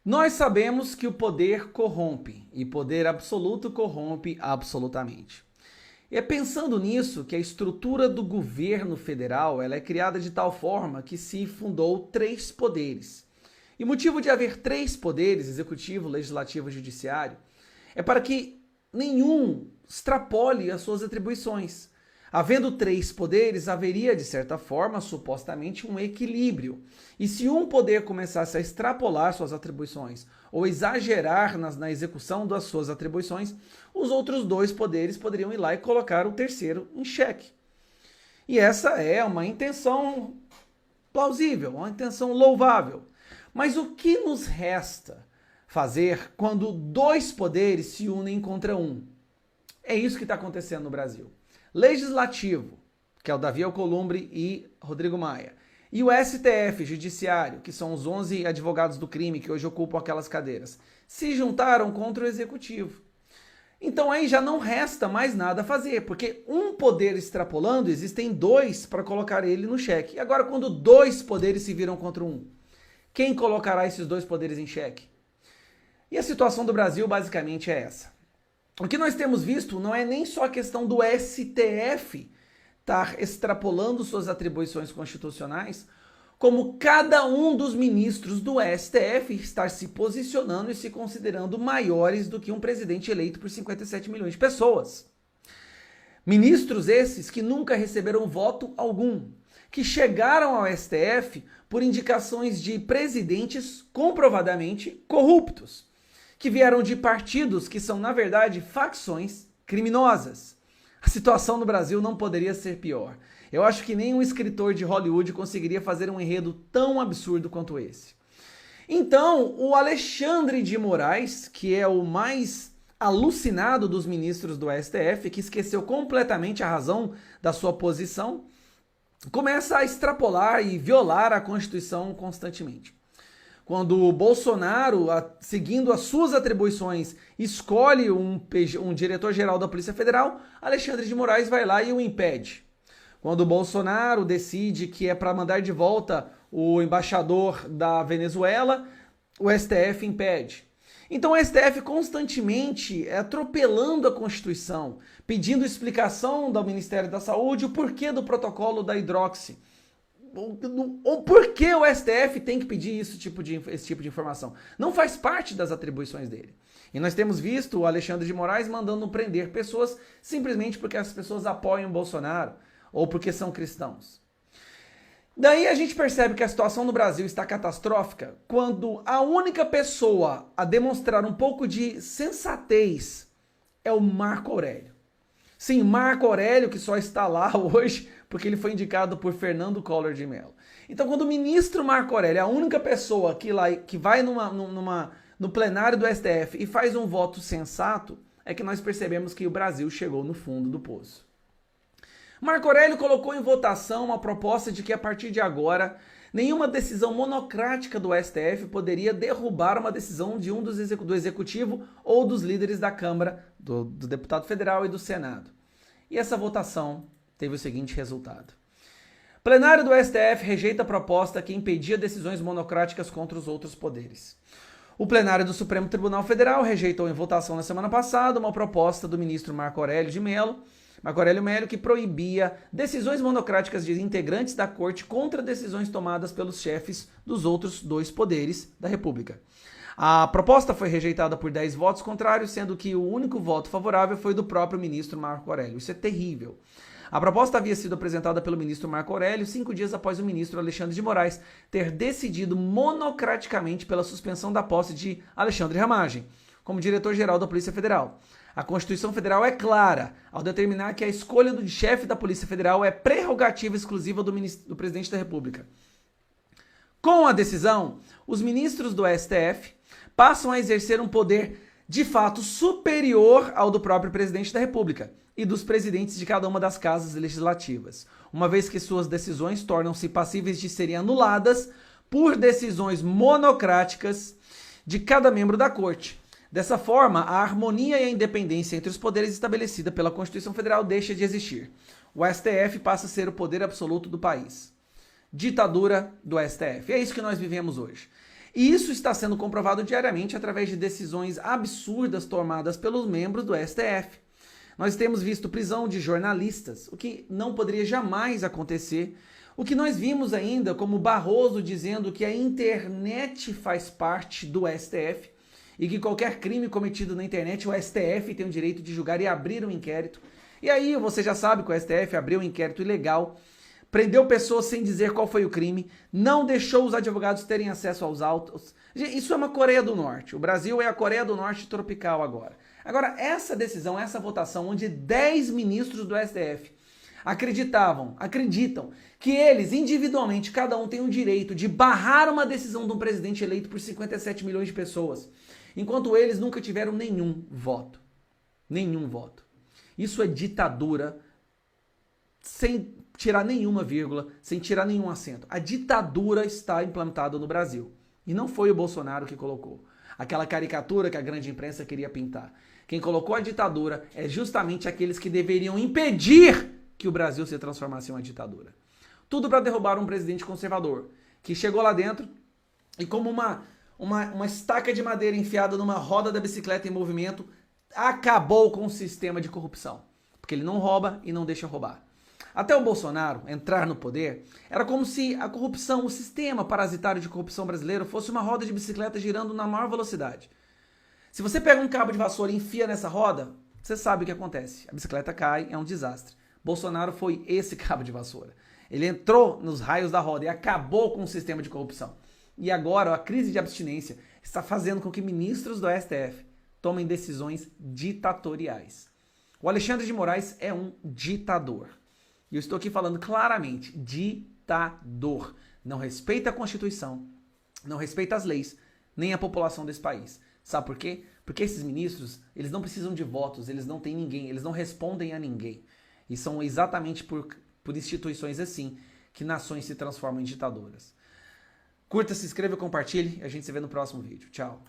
Nós sabemos que o poder corrompe, e poder absoluto corrompe absolutamente. E é pensando nisso que a estrutura do governo federal ela é criada de tal forma que se fundou 3 poderes. E o motivo de haver 3 poderes, executivo, legislativo e judiciário, é para que nenhum extrapole as suas atribuições. Havendo 3 poderes, haveria, de certa forma, supostamente um equilíbrio. E se um poder começasse a extrapolar suas atribuições ou exagerar na execução das suas atribuições, os outros 2 poderes poderiam ir lá e colocar o terceiro em xeque. E essa é uma intenção plausível, uma intenção louvável. Mas o que nos resta fazer quando 2 poderes se unem contra um? É isso que está acontecendo no Brasil. Legislativo, que é o Davi Alcolumbre e Rodrigo Maia, e o STF, Judiciário, que são os 11 advogados do crime que hoje ocupam aquelas cadeiras, se juntaram contra o Executivo. Então aí já não resta mais nada a fazer, porque um poder extrapolando, existem 2 para colocar ele no xeque. E agora quando 2 poderes se viram contra um, quem colocará esses 2 poderes em xeque? E a situação do Brasil basicamente é essa. O que nós temos visto não é nem só a questão do STF estar extrapolando suas atribuições constitucionais, como cada um dos ministros do STF estar se posicionando e se considerando maiores do que um presidente eleito por 57 milhões de pessoas. Ministros esses que nunca receberam voto algum, que chegaram ao STF por indicações de presidentes comprovadamente corruptos, que vieram de partidos que são, na verdade, facções criminosas. A situação no Brasil não poderia ser pior. Eu acho que nem um escritor de Hollywood conseguiria fazer um enredo tão absurdo quanto esse. Então, o Alexandre de Moraes, que é o mais alucinado dos ministros do STF, que esqueceu completamente a razão da sua posição, começa a extrapolar e violar a Constituição constantemente. Quando o Bolsonaro, seguindo as suas atribuições, escolhe um diretor-geral da Polícia Federal, Alexandre de Moraes vai lá e o impede. Quando o Bolsonaro decide que é para mandar de volta o embaixador da Venezuela, o STF impede. Então o STF constantemente atropelando a Constituição, pedindo explicação do Ministério da Saúde o porquê do protocolo da hidroxi. Por que o STF tem que pedir esse tipo de informação? Não faz parte das atribuições dele. E nós temos visto o Alexandre de Moraes mandando prender pessoas simplesmente porque as pessoas apoiam o Bolsonaro ou porque são cristãos. Daí a gente percebe que a situação no Brasil está catastrófica quando a única pessoa a demonstrar um pouco de sensatez é o Marco Aurélio. Sim, Marco Aurélio, que só está lá hoje porque ele foi indicado por Fernando Collor de Mello. Então, quando o ministro Marco Aurélio é a única pessoa que vai no plenário do STF e faz um voto sensato, é que nós percebemos que o Brasil chegou no fundo do poço. Marco Aurélio colocou em votação uma proposta de que, a partir de agora, nenhuma decisão monocrática do STF poderia derrubar uma decisão de do Executivo ou dos líderes da Câmara, do deputado federal e do Senado. E essa votação teve o seguinte resultado. O plenário do STF rejeita a proposta que impedia decisões monocráticas contra os outros poderes. O plenário do Supremo Tribunal Federal rejeitou em votação na semana passada uma proposta do ministro Marco Aurélio Mello, que proibia decisões monocráticas de integrantes da corte contra decisões tomadas pelos chefes dos outros 2 poderes da República. A proposta foi rejeitada por 10 votos contrários, sendo que o único voto favorável foi do próprio ministro Marco Aurélio. Isso é terrível. A proposta havia sido apresentada pelo ministro Marco Aurélio 5 dias após o ministro Alexandre de Moraes ter decidido monocraticamente pela suspensão da posse de Alexandre Ramagem como diretor-geral da Polícia Federal. A Constituição Federal é clara ao determinar que a escolha do chefe da Polícia Federal é prerrogativa exclusiva do presidente da República. Com a decisão, os ministros do STF passam a exercer um poder de fato superior ao do próprio presidente da República e dos presidentes de cada uma das casas legislativas, uma vez que suas decisões tornam-se passíveis de serem anuladas por decisões monocráticas de cada membro da Corte. Dessa forma, a harmonia e a independência entre os poderes estabelecida pela Constituição Federal deixa de existir. O STF passa a ser o poder absoluto do país. Ditadura do STF. É isso que nós vivemos hoje. E isso está sendo comprovado diariamente através de decisões absurdas tomadas pelos membros do STF. Nós temos visto prisão de jornalistas, o que não poderia jamais acontecer. O que nós vimos ainda como Barroso dizendo que a internet faz parte do STF e que qualquer crime cometido na internet, o STF tem o direito de julgar e abrir um inquérito. E aí você já sabe que o STF abriu um inquérito ilegal, prendeu pessoas sem dizer qual foi o crime, não deixou os advogados terem acesso aos autos. Isso é uma Coreia do Norte. O Brasil é a Coreia do Norte tropical agora. Agora, essa decisão, essa votação, onde 10 ministros do STF acreditam que eles, individualmente, cada um tem o direito de barrar uma decisão de um presidente eleito por 57 milhões de pessoas, enquanto eles nunca tiveram nenhum voto. Nenhum voto. Isso é ditadura, sem tirar nenhuma vírgula, sem tirar nenhum acento. A ditadura está implantada no Brasil. E não foi o Bolsonaro que colocou. Aquela caricatura que a grande imprensa queria pintar. Quem colocou a ditadura é justamente aqueles que deveriam impedir que o Brasil se transformasse em uma ditadura. Tudo para derrubar um presidente conservador, que chegou lá dentro e como uma estaca de madeira enfiada numa roda da bicicleta em movimento, acabou com o sistema de corrupção. Porque ele não rouba e não deixa roubar. Até o Bolsonaro entrar no poder, era como se a corrupção, o sistema parasitário de corrupção brasileiro fosse uma roda de bicicleta girando na maior velocidade. Se você pega um cabo de vassoura e enfia nessa roda, você sabe o que acontece. A bicicleta cai, é um desastre. Bolsonaro foi esse cabo de vassoura. Ele entrou nos raios da roda e acabou com o sistema de corrupção. E agora a crise de abstinência está fazendo com que ministros do STF tomem decisões ditatoriais. O Alexandre de Moraes é um ditador. E eu estou aqui falando claramente, ditador. Não respeita a Constituição, não respeita as leis, nem a população desse país. Sabe por quê? Porque esses ministros, eles não precisam de votos, eles não têm ninguém, eles não respondem a ninguém. E são exatamente por instituições assim que nações se transformam em ditaduras. Curta, se inscreva e compartilhe. A gente se vê no próximo vídeo. Tchau.